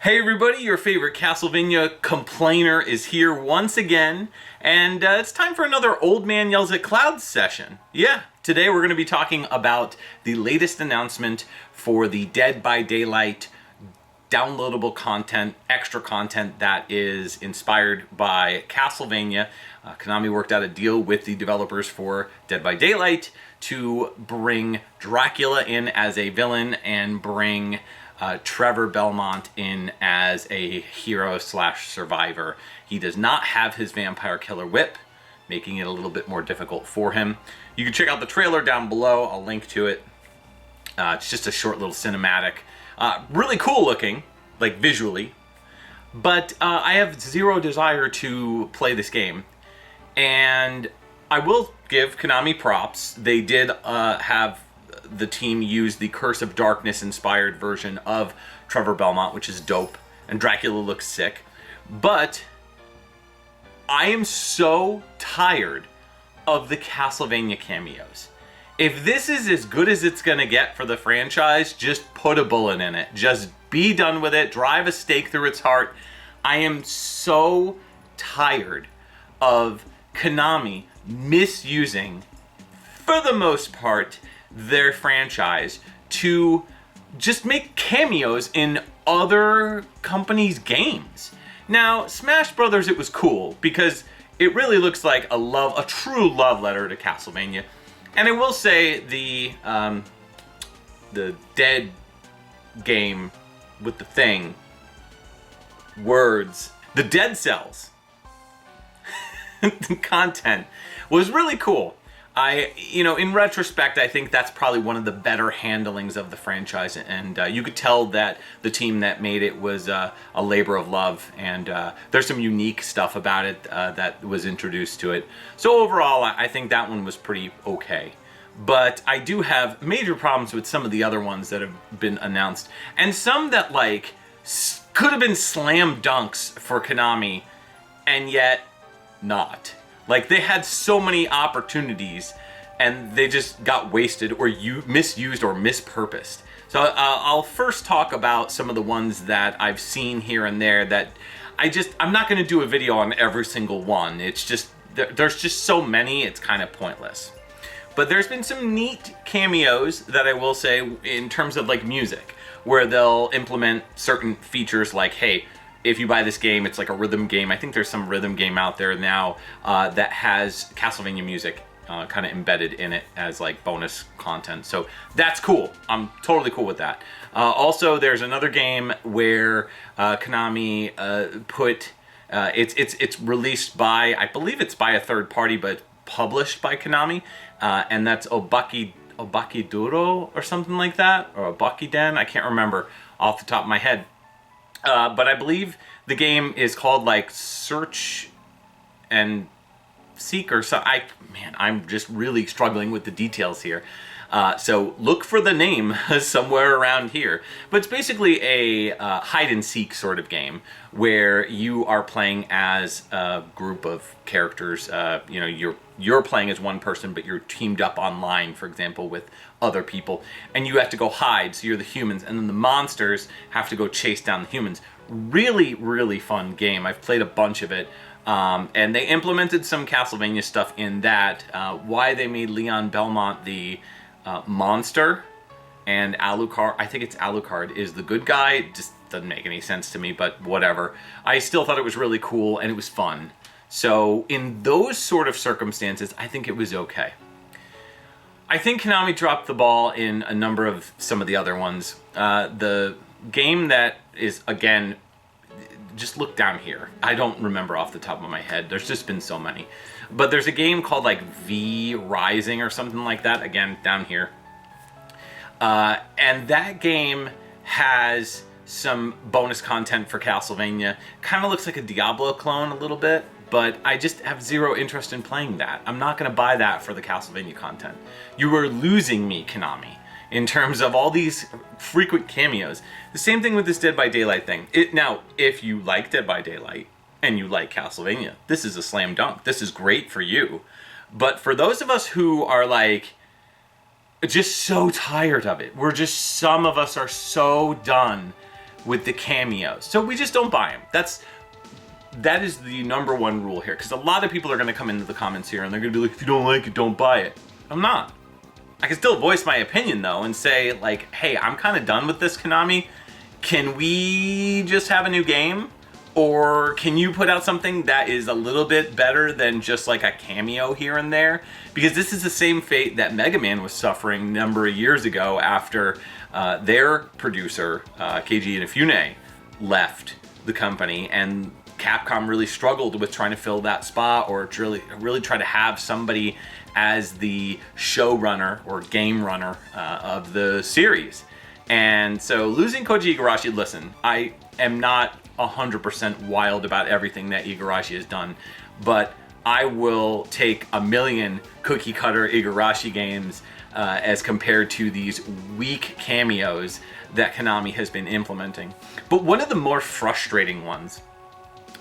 Hey everybody, your favorite Castlevania complainer is here once again, and it's time for another Old Man Yells at Clouds session. Yeah, today we're going to be talking about the latest announcement for the Dead by Daylight downloadable content, extra content that is inspired by Castlevania. Konami worked out a deal with the developers for Dead by Daylight to bring Dracula in as a villain and bring Trevor Belmont in as a hero slash survivor. He does not have his vampire killer whip, making it a little bit more difficult for him. You can check out the trailer down below. I'll link to it. It's just a short little cinematic. Really cool looking, like visually, but I have zero desire to play this game. And I will give Konami props. They did have the team use the Curse of Darkness inspired version of Trevor Belmont, which is dope, and Dracula looks sick. But I am so tired of the Castlevania cameos. If this is as good as it's gonna get for the franchise, just put a bullet in it. Just be done with it. Drive a stake through its heart. I am so tired of Konami misusing, for the most part, their franchise to just make cameos in other companies' games. Now, Smash Brothers, it was cool because it really looks like a true love letter to Castlevania. And I will say the Dead game with the thing, words, the Dead Cells content was really cool. In retrospect, I think that's probably one of the better handlings of the franchise, and you could tell that the team that made it was a labor of love, and there's some unique stuff about it that was introduced to it. So overall, I think that one was pretty okay. But I do have major problems with some of the other ones that have been announced, and some that could have been slam dunks for Konami, and yet not. Like, they had so many opportunities and they just got wasted or misused or mispurposed. So I'll first talk about some of the ones that I've seen here and there that I'm not going to do a video on every single one. It's just, there's just so many, it's kind of pointless. But there's been some neat cameos that I will say in terms of like music, where they'll implement certain features like, hey, if you buy this game, it's like a rhythm game. I think there's some rhythm game out there now that has Castlevania music kind of embedded in it as like bonus content. So that's cool. I'm totally cool with that. Also, there's another game where Konami put it's released by, I believe it's by a third party, but published by Konami, and that's Obakiduro or something like that, or Obakiden. I can't remember off the top of my head. But I believe the game is called like Search and Seek or so. I'm just really struggling with the details here. So look for the name somewhere around here. But it's basically a hide and seek sort of game where you are playing as a group of characters. You're playing as one person, but you're teamed up online, for example, with other people, and you have to go hide. So you're the humans, and then the monsters have to go chase down the humans. Really, really fun game. I've played a bunch of it. And they implemented some Castlevania stuff in that. Why they made Leon Belmont the monster and Alucard, I think it's Alucard, is the good guy. It just doesn't make any sense to me, but whatever. I still thought it was really cool and it was fun. So in those sort of circumstances, I think it was okay. I think Konami dropped the ball in a number of some of the other ones. The game that is, again, just look down here. I don't remember off the top of my head. There's just been so many. But there's a game called like V Rising or something like that. Again, down here. And that game has some bonus content for Castlevania. Kind of looks like a Diablo clone a little bit. But I just have zero interest in playing that. I'm not going to buy that for the Castlevania content. You were losing me, Konami, in terms of all these frequent cameos. The same thing with this Dead by Daylight thing. Now, if you like Dead by Daylight and you like Castlevania, this is a slam dunk. This is great for you. But for those of us who are like just so tired of it, some of us are so done with the cameos. So we just don't buy them. That is the number one rule here, because a lot of people are going to come into the comments here and they're going to be like, if you don't like it, don't buy it. I'm not. I can still voice my opinion though and say like, hey, I'm kind of done with this, Konami. Can we just have a new game? Or can you put out something that is a little bit better than just like a cameo here and there? Because this is the same fate that Mega Man was suffering a number of years ago after their producer, Keiji Inafune, left the company, and Capcom really struggled with trying to fill that spot, or to really try to have somebody as the showrunner or game runner of the series. And so losing Koji Igarashi, listen, I am not 100% wild about everything that Igarashi has done, but I will take a million cookie cutter Igarashi games as compared to these weak cameos that Konami has been implementing. But one of the more frustrating ones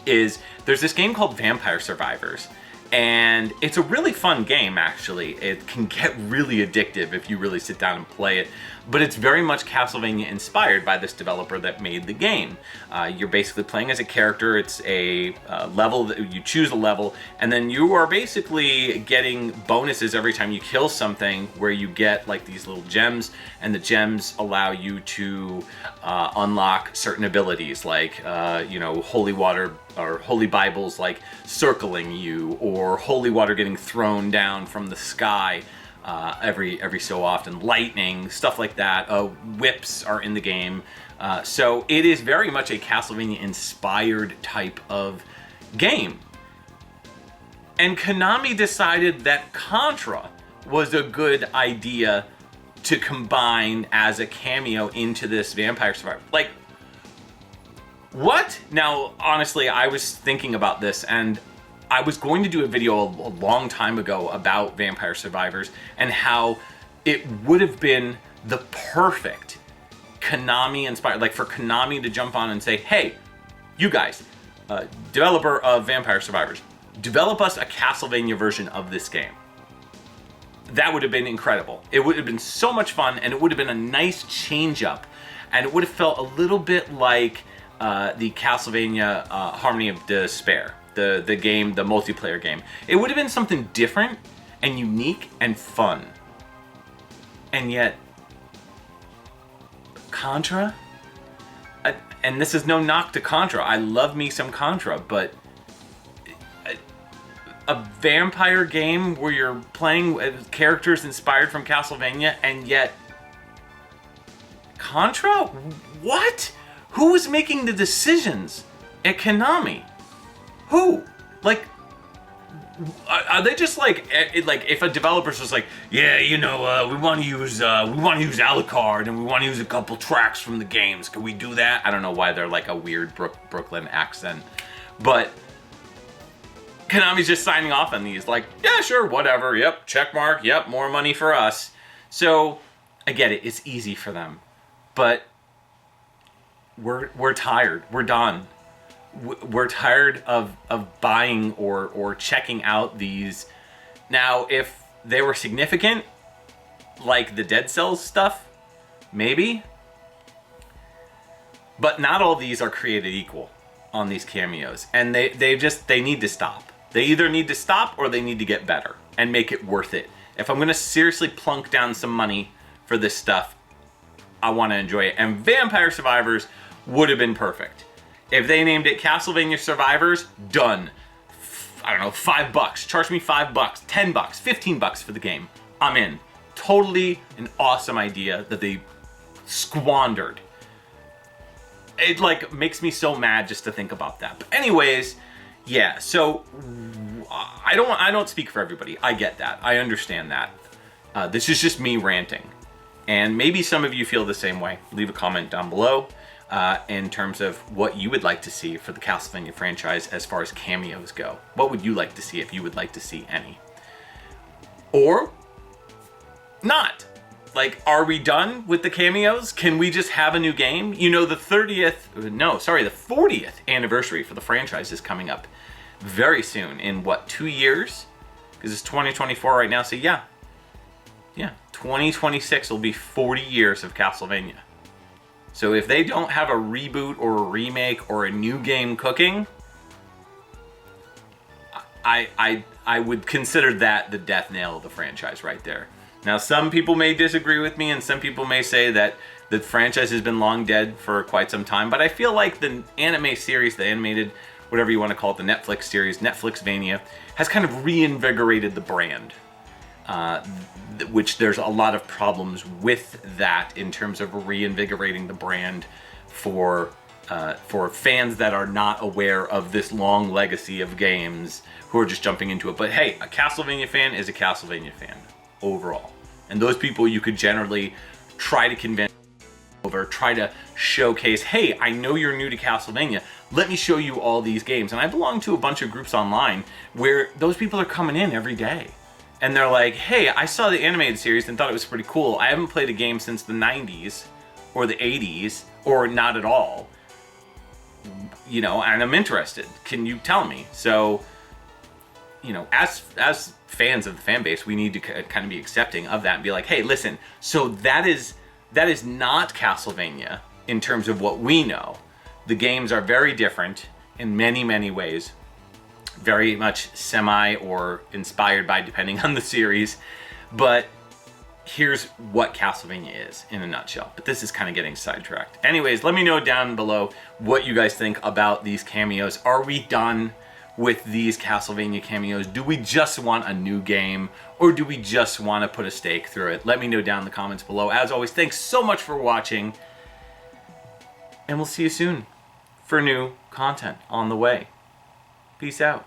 is there's this game called Vampire Survivors, and it's a really fun game actually. It can get really addictive if you really sit down and play it, but it's very much Castlevania inspired by this developer that made the game. You're basically playing as a character. It's a level that you choose a level, and then you are basically getting bonuses every time you kill something, where you get like these little gems, and the gems allow you to unlock certain abilities, like holy water or holy Bibles like circling you, or holy water getting thrown down from the sky every so often, lightning, stuff like that. Whips are in the game. So it is very much a Castlevania inspired type of game. And Konami decided that Contra was a good idea to combine as a cameo into this Vampire Survivor. Like, what? Now, honestly, I was thinking about this, and I was going to do a video a long time ago about Vampire Survivors and how it would have been the perfect Konami inspired, like for Konami to jump on and say, hey, you guys, developer of Vampire Survivors, develop us a Castlevania version of this game. That would have been incredible. It would have been so much fun, and it would have been a nice change up, and it would have felt a little bit like the Castlevania Harmony of Despair, the game, the multiplayer game. It would have been something different and unique and fun. And yet, Contra? And this is no knock to Contra. I love me some Contra, but a vampire game where you're playing with characters inspired from Castlevania, and yet Contra? What? Who was making the decisions at Konami? Who? Like, are they just like if a developer's just like, yeah, we want to use Alucard, and we want to use a couple tracks from the games. Can we do that? I don't know why they're like a weird Brooklyn accent, but Konami's just signing off on these. Like, yeah, sure, whatever. Yep, check mark. Yep, more money for us. So I get it. It's easy for them, but we're tired. We're done. We're tired of buying or checking out these. Now, if they were significant, like the Dead Cells stuff, maybe. But not all these are created equal on these cameos. And they need to stop. They either need to stop or they need to get better and make it worth it. If I'm going to seriously plunk down some money for this stuff, I want to enjoy it. And Vampire Survivors would have been perfect. If they named it Castlevania Survivors, done. I don't know, $5. Charge me $5, $10, $15 for the game. I'm in. Totally an awesome idea that they squandered. It like makes me so mad just to think about that. But anyways, yeah, so I don't speak for everybody. I get that. I understand that. This is just me ranting. And maybe some of you feel the same way. Leave a comment down below. In terms of what you would like to see for the Castlevania franchise as far as cameos go. What would you like to see if you would like to see any? Or not. Like, are we done with the cameos? Can we just have a new game? The 40th anniversary for the franchise is coming up very soon. In what, 2 years? Because it's 2024 right now, so yeah. 2026 will be 40 years of Castlevania. So if they don't have a reboot or a remake or a new game cooking, I would consider that the death nail of the franchise right there. Now, some people may disagree with me, and some people may say that the franchise has been long dead for quite some time, but I feel like the anime series, the animated, whatever you want to call it, the Netflix series, Netflixvania, has kind of reinvigorated the brand. Which there's a lot of problems with that in terms of reinvigorating the brand for fans that are not aware of this long legacy of games who are just jumping into it. But hey, a Castlevania fan is a Castlevania fan overall. And those people you could generally try to convince over, try to showcase, hey, I know you're new to Castlevania, let me show you all these games. And I belong to a bunch of groups online where those people are coming in every day. And they're like, hey, I saw the animated series and thought it was pretty cool. I haven't played a game since the 90s or the 80s or not at all. You know, and I'm interested. Can you tell me? So, you know, as fans of the fan base, we need to kind of be accepting of that and be like, hey, listen, so that is not Castlevania in terms of what we know. The games are very different in many, many ways. Very much semi or inspired by, depending on the series. But here's what Castlevania is in a nutshell. But this is kind of getting sidetracked. Anyways, let me know down below what you guys think about these cameos. Are we done with these Castlevania cameos? Do we just want a new game, or do we just want to put a stake through it? Let me know down in the comments below. As always, thanks so much for watching, and we'll see you soon for new content on the way. Peace out.